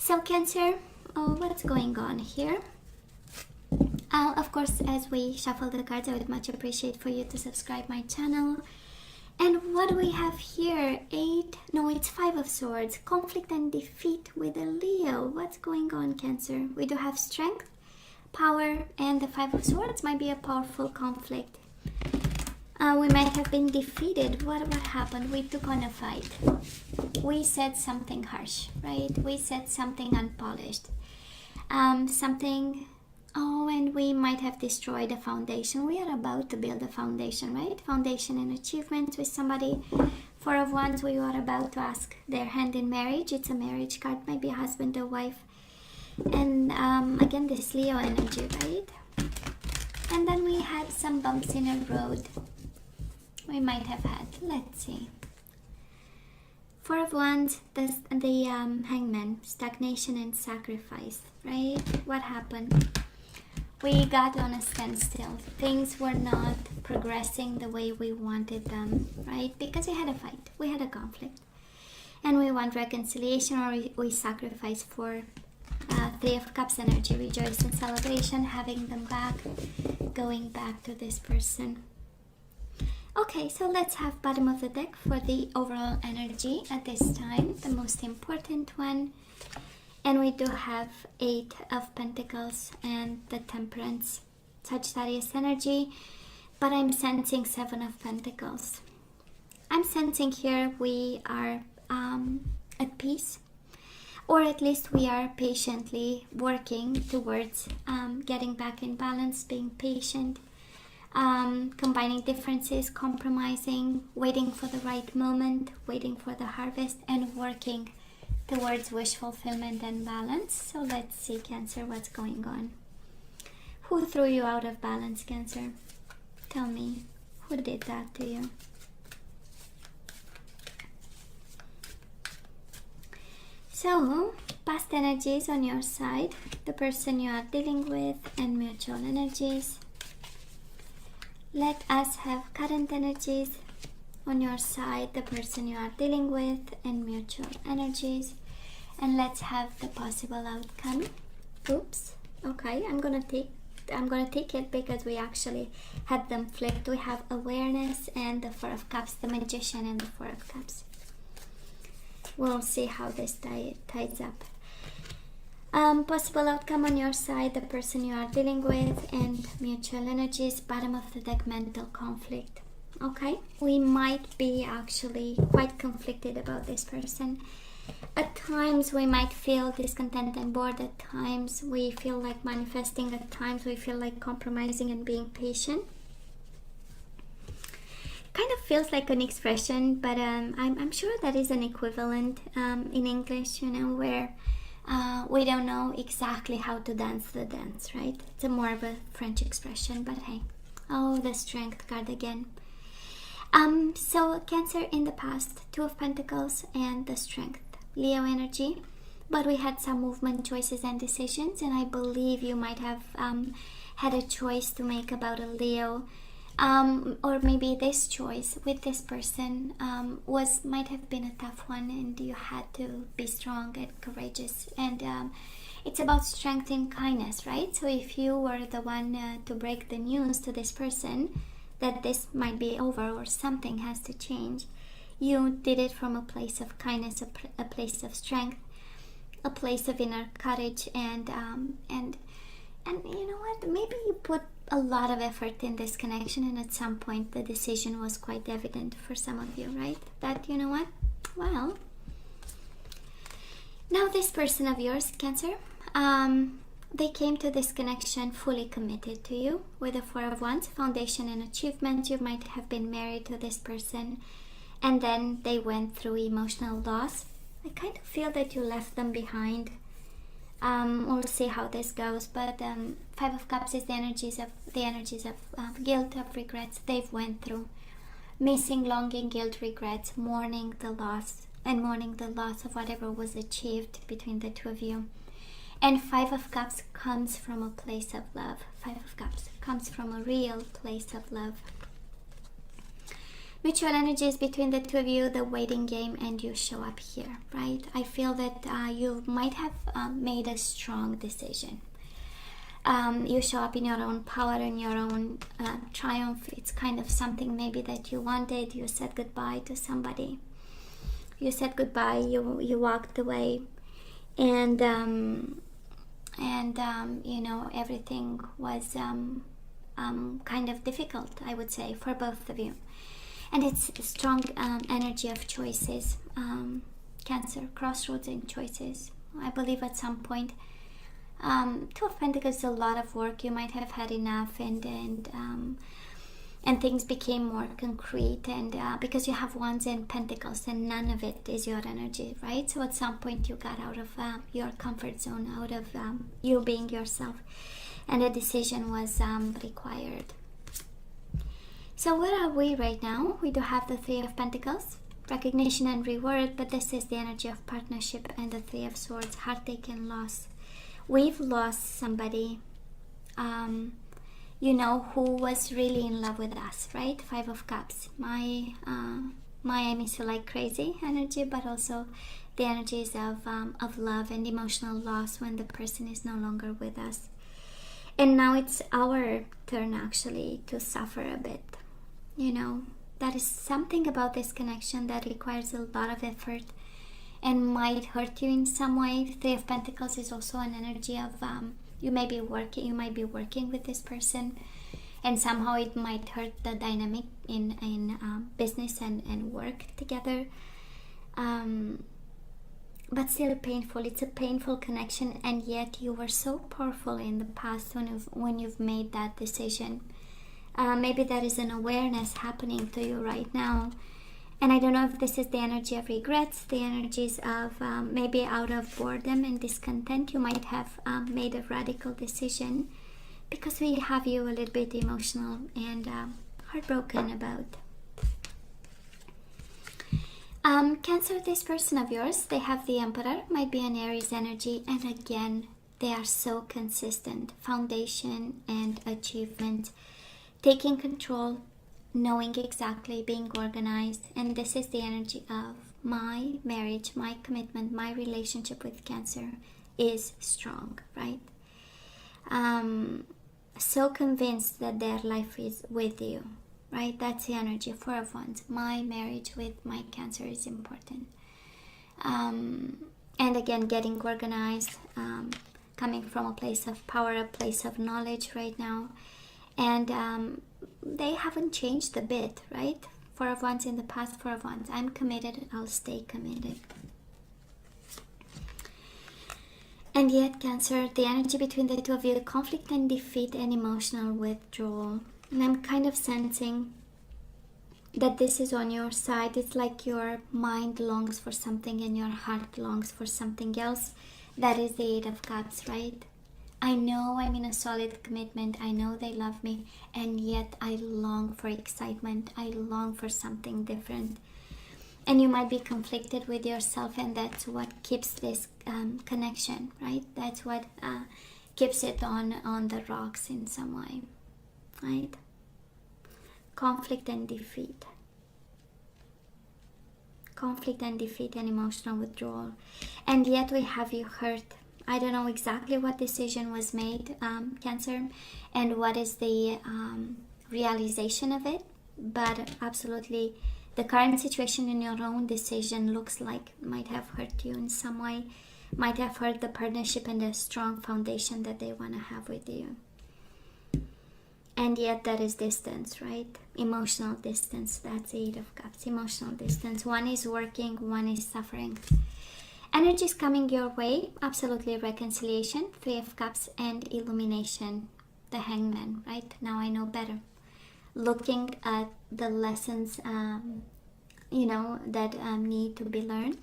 So Cancer, what's going on here? Of course, as we shuffle the cards, I would much appreciate for you to subscribe my channel. And what do we have here? It's Five of Swords. Conflict and defeat with a Leo. What's going on, Cancer? We do have strength, power, and the Five of Swords might be a powerful conflict. We might have been defeated. What happened? We took on a fight. We said something harsh, right? We said something unpolished. And we might have destroyed a foundation. We are about to build a foundation, right? Foundation and achievements with somebody. Four of Wands, we are about to ask their hand in marriage. It's a marriage card, maybe a husband or wife. And again, this Leo energy, right? And then we had some bumps in our road. We might have had, let's see. Four of Wands, the Hangman, stagnation and sacrifice, right? What happened? We got on a standstill. Things were not progressing the way we wanted them, right? Because we had a fight, we had a conflict. And we want reconciliation, or we sacrifice for Three of Cups energy, rejoice and celebration, having them back, going back to this person. Okay, so let's have bottom of the deck for the overall energy at this time, the most important one. And we do have Eight of Pentacles and the Temperance, Sagittarius energy, but I'm sensing Seven of Pentacles. I'm sensing here we are at peace, or at least we are patiently working towards getting back in balance, being patient, combining differences, compromising, waiting for the right moment, waiting for the harvest, and working towards wish fulfillment and balance. So let's see, Cancer, what's going on. Who threw you out of balance, Cancer? Tell me, who did that to you? So, past energies on your side, the person you are dealing with, and mutual energies. Let us have current energies on your side, the person you are dealing with, and mutual energies. And let's have the possible outcome. Oops. Okay, I'm gonna take it because we actually had them flipped. We have awareness and the Four of Cups, the Magician and the Four of Cups. We'll see how this ties up. Possible outcome on your side, the person you are dealing with, and mutual energies. Bottom of the deck, mental conflict. Okay, we might be actually quite conflicted about this person. At times we might feel discontent and bored. At times we feel like manifesting. At times we feel like compromising and being patient. Kind of feels like an expression, but I'm sure that is an equivalent in English, you know, where we don't know exactly how to dance the dance, right? It's a more of a French expression, but hey. Oh, the Strength card again. So Cancer in the past, Two of Pentacles and the Strength, Leo energy, but we had some movement, choices and decisions, and I believe you might have had a choice to make about a Leo, or maybe this choice with this person might have been a tough one, and you had to be strong and courageous, and it's about strength and kindness, right? So if you were the one to break the news to this person that this might be over or something has to change, you did it from a place of kindness, a place of strength, a place of inner courage, and you know what? Maybe you put a lot of effort in this connection, and at some point the decision was quite evident for some of you, right? That, you know what? Well, now this person of yours, Cancer, they came to this connection fully committed to you with the Four of Wands, foundation and achievement. You might have been married to this person, and then they went through emotional loss. I kind of feel that you left them behind. We'll see how this goes, but Five of Cups is the energies of guilt, of regrets they've went through. Missing, longing, guilt, regrets, mourning the loss, and mourning the loss of whatever was achieved between the two of you. And Five of Cups comes from a place of love. Five of Cups comes from a real place of love. Mutual energies between the two of you, the waiting game, and you show up here, right? I feel that you might have made a strong decision. You show up in your own power, in your own triumph. It's kind of something maybe that you wanted. You said goodbye to somebody. You said goodbye. You walked away, and you know, everything was kind of difficult, I would say, for both of you. And it's a strong energy of choices. Cancer, crossroads and choices. I believe at some point, Two of Pentacles is a lot of work. You might have had enough, and things became more concrete, and because you have Wands and Pentacles, and none of it is your energy, right? So at some point you got out of your comfort zone, out of you being yourself, and a decision was required. So where are we right now? We do have the Three of Pentacles, recognition and reward, but this is the energy of partnership, and the Three of Swords, heartache and loss. We've lost somebody, you know, who was really in love with us, right? Five of Cups, my I miss you like crazy energy, but also the energies of love and emotional loss when the person is no longer with us. And now it's our turn actually to suffer a bit. You know, that is something about this connection that requires a lot of effort and might hurt you in some way. Three of Pentacles is also an energy of you might be working with this person, and somehow it might hurt the dynamic in business and work together. But still painful. It's a painful connection, and yet you were so powerful in the past when you've made that decision. Maybe there is an awareness happening to you right now. And I don't know if this is the energy of regrets, the energies of maybe out of boredom and discontent. You might have made a radical decision, because we have you a little bit emotional and heartbroken about. Cancer, this person of yours, they have the Emperor, might be an Aries energy, and again, they are so consistent. Foundation and achievement. Taking control, knowing exactly, being organized, and this is the energy of my marriage, my commitment, my relationship with Cancer is strong, right? So convinced that their life is with you, right? That's the energy. Four of Wands, my marriage with my Cancer is important. And again, getting organized, coming from a place of power, a place of knowledge right now. And they haven't changed a bit, right? Four of Wands in the past, Four of Wands. I'm committed, I'll stay committed. And yet, Cancer, the energy between the two of you, conflict and defeat and emotional withdrawal. And I'm kind of sensing that this is on your side. It's like your mind longs for something and your heart longs for something else. That is the Eight of Cups, right? I know I'm in a solid commitment. I know they love me, and yet I long for excitement. I long for something different. And you might be conflicted with yourself, and that's what keeps this connection, right? That's what keeps it on the rocks in some way, right? Conflict and defeat. Conflict and defeat and emotional withdrawal. And yet we have you hurt. I don't know exactly what decision was made, Cancer, and what is the realization of it, but absolutely the current situation in your own decision looks like might have hurt you in some way, might have hurt the partnership and the strong foundation that they want to have with you. And yet there is distance, right? Emotional distance. That's the Eight of Cups, emotional distance. One is working, one is suffering. Energies coming your way, absolutely reconciliation, Three of Cups, and illumination, the Hangman, right? Now I know better. Looking at the lessons, you know, that need to be learned.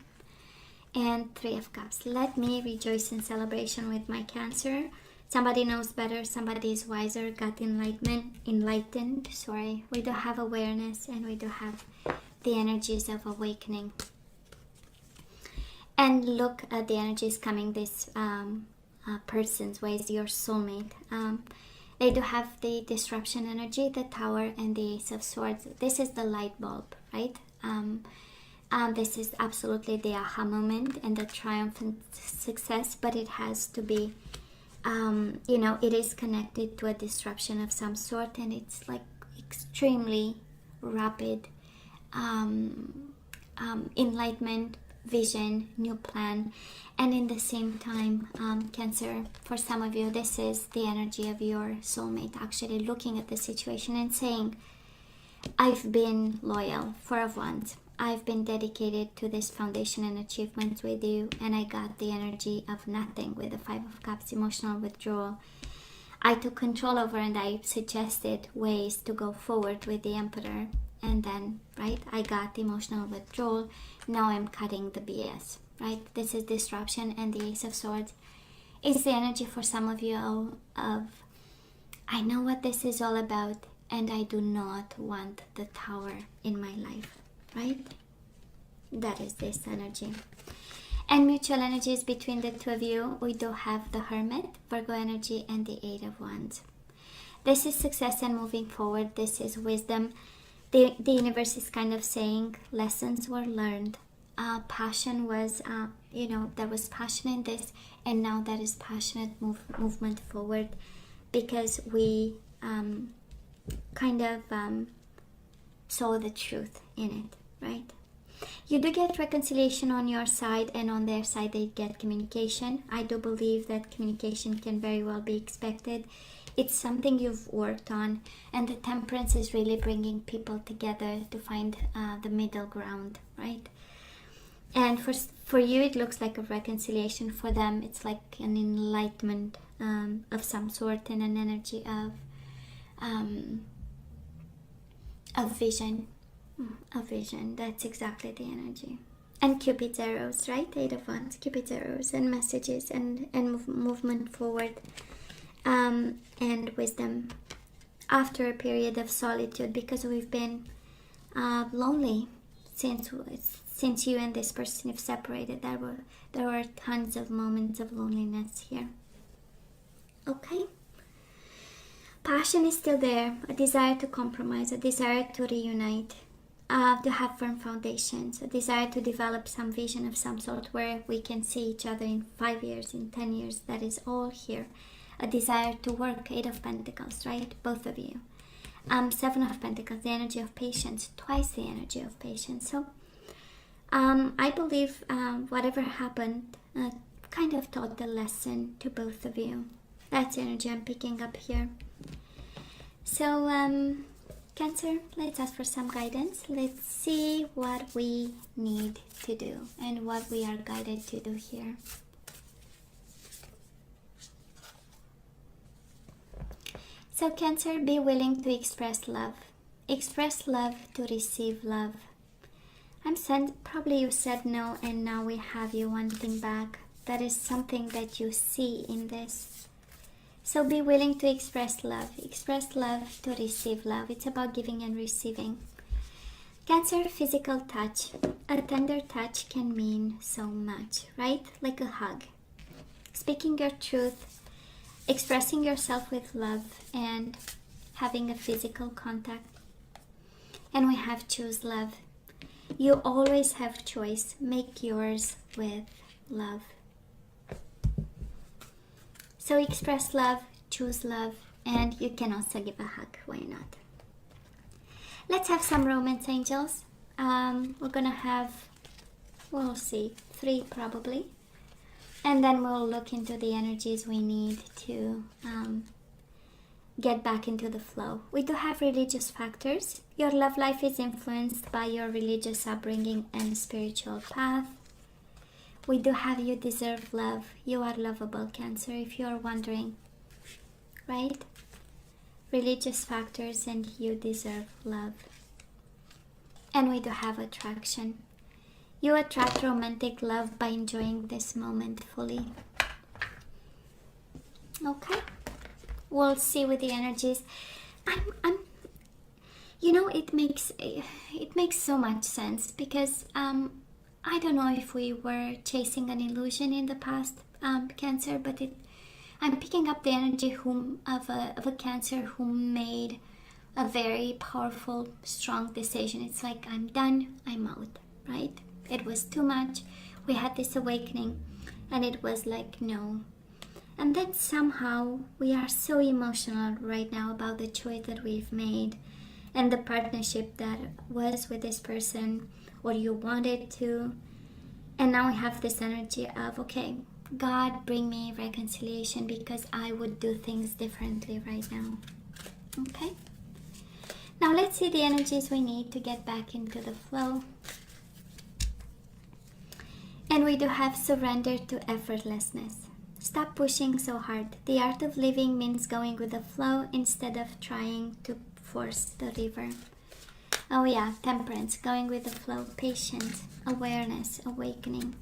And Three of Cups. Let me rejoice in celebration with my Cancer. Somebody knows better, somebody is wiser, got enlightened. We do have awareness, and we do have the energies of awakening. And look at the energies coming this person's way, is your soulmate. They do have the disruption energy, the Tower, and the Ace of Swords. This is the light bulb, right? This is absolutely the aha moment and the triumphant success, but it has to be, you know, it is connected to a disruption of some sort, and it's like extremely rapid enlightenment, vision, new plan. And in the same time, Cancer, for some of you, this is the energy of your soulmate actually looking at the situation and saying, I've been loyal for a once. I've been dedicated to this foundation and achievements with you, and I got the energy of nothing with the Five of Cups, emotional withdrawal. I took control over, and I suggested ways to go forward with the Emperor, and then, right, I got the emotional withdrawal. Now I'm cutting the BS, right? This is disruption, and the Ace of Swords is the energy for some of you of I know what this is all about, and I do not want the Tower in my life, right? That is this energy. And mutual energies between the two of you, we do have the Hermit, Virgo energy, and the Eight of Wands. This is success and moving forward. This is wisdom. The universe is kind of saying lessons were learned. Passion was, you know, there was passion in this, and now there is passionate movement forward, because we kind of saw the truth in it, right? You do get reconciliation on your side, and on their side they get communication. I do believe that communication can very well be expected. It's something you've worked on, and the Temperance is really bringing people together to find the middle ground, right? And for you, it looks like a reconciliation. For them, it's like an enlightenment of some sort, and an energy of vision. A vision. That's exactly the energy. And Cupid's arrows, right? Eight of Wands, Cupid's arrows, and messages, and movement forward, and wisdom after a period of solitude, because we've been lonely since you and this person have separated. There were tons of moments of loneliness here. Okay. Passion is still there, a desire to compromise, a desire to reunite, to have firm foundations, a desire to develop some vision of some sort where we can see each other in 5 years, in 10 years. That is all here. A desire to work, Eight of Pentacles, right? Both of you. Seven of Pentacles, the energy of patience, twice the energy of patience. So I believe whatever happened kind of taught the lesson to both of you. That's the energy I'm picking up here. So Cancer, let's ask for some guidance. Let's see what we need to do and what we are guided to do here. So Cancer, be willing to express love. Express love to receive love. Probably you said no, and now we have you wanting back. That is something that you see in this. So be willing to express love. Express love to receive love. It's about giving and receiving. Cancer, physical touch. A tender touch can mean so much, right? Like a hug. Speaking your truth, expressing yourself with love, and having a physical contact. And we have choose love. You always have choice. Make yours with love. So express love, choose love, and you can also give a hug. Why not? Let's have some romance angels. We're gonna have, we'll see, 3 probably. And then we'll look into the energies we need to get back into the flow. We do have religious factors. Your love life is influenced by your religious upbringing and spiritual path. We do have you deserve love. You are lovable, Cancer, if you are wondering, right? Religious factors, and you deserve love. And we do have attraction. You attract romantic love by enjoying this moment fully. Okay, we'll see with the energies. You know, it makes so much sense, because I don't know if we were chasing an illusion in the past, Cancer, but I'm picking up the energy of a Cancer who made a very powerful, strong decision. It's like, I'm done, I'm out, right? It was too much. We had this awakening, and it was like, no. And then somehow we are so emotional right now about the choice that we've made and the partnership that was with this person, or you wanted to. And now we have this energy of, okay, God, bring me reconciliation, because I would do things differently right now. Okay? Now let's see the energies we need to get back into the flow. And we do have surrender to effortlessness. Stop pushing so hard. The art of living means going with the flow instead of trying to force the river. Oh yeah, temperance, going with the flow, patience, awareness, awakening.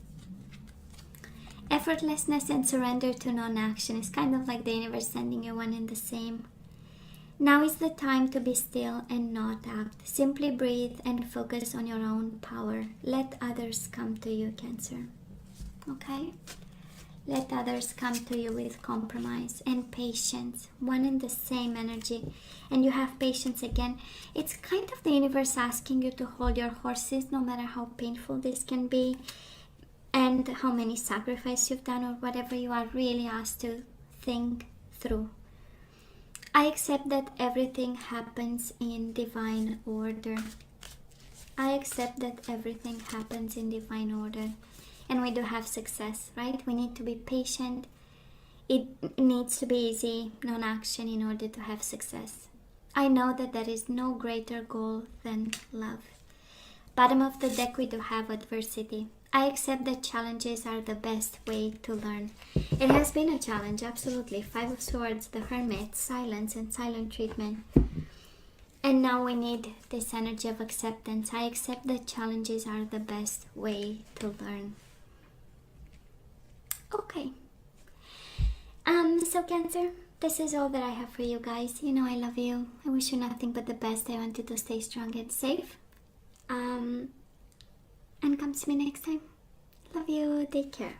Effortlessness and surrender to non-action is kind of like the universe sending you one and the same. Now is the time to be still and not act. Simply breathe and focus on your own power. Let others come to you, Cancer. Okay? Let others come to you with compromise and patience. One and the same energy. And you have patience again. It's kind of the universe asking you to hold your horses, no matter how painful this can be, and how many sacrifices you've done, or whatever you are really asked to think through. I accept that everything happens in divine order. I accept that everything happens in divine order. And we do have success, right? We need to be patient. It needs to be easy, non-action, in order to have success. I know that there is no greater goal than love. Bottom of the deck, we do have adversity. I accept that challenges are the best way to learn. It has been a challenge, absolutely. Five of Swords, the Hermit, silence and silent treatment. And now we need this energy of acceptance. I accept that challenges are the best way to learn. Okay. So Cancer, this is all that I have for you guys. You know I love you. I wish you nothing but the best. I want you to stay strong and safe. And come to me next time. Love you. Take care.